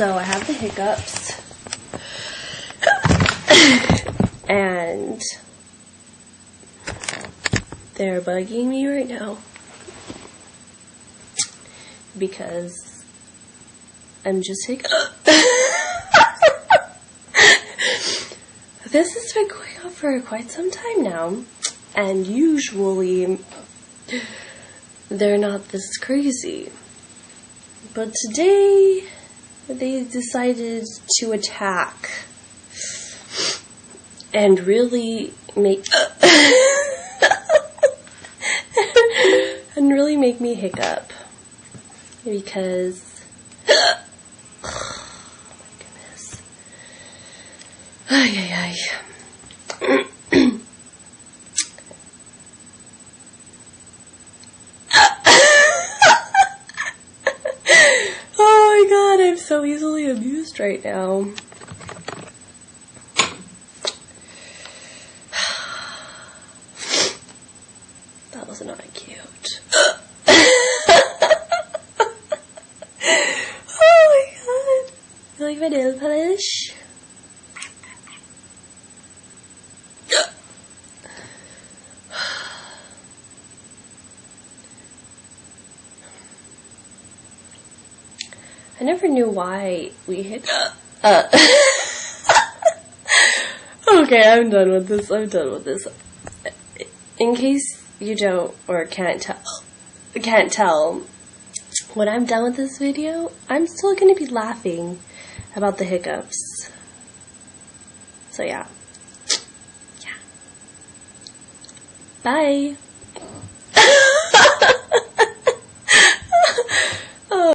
So I have the hiccups, and they're bugging me right now because I'm just This has been going on for quite some time now, and usually they're not this crazy. But today they decided to attack and really make me hiccup because oh my goodness. Ay, ay, ay. Oh my god, I'm so easily amused right now. That was not cute. Oh my god. You like my nail polish? I never knew why we hit. Okay, I'm done with this. In case you don't or can't tell, when I'm done with this video, I'm still going to be laughing about the hiccups. So yeah. Bye.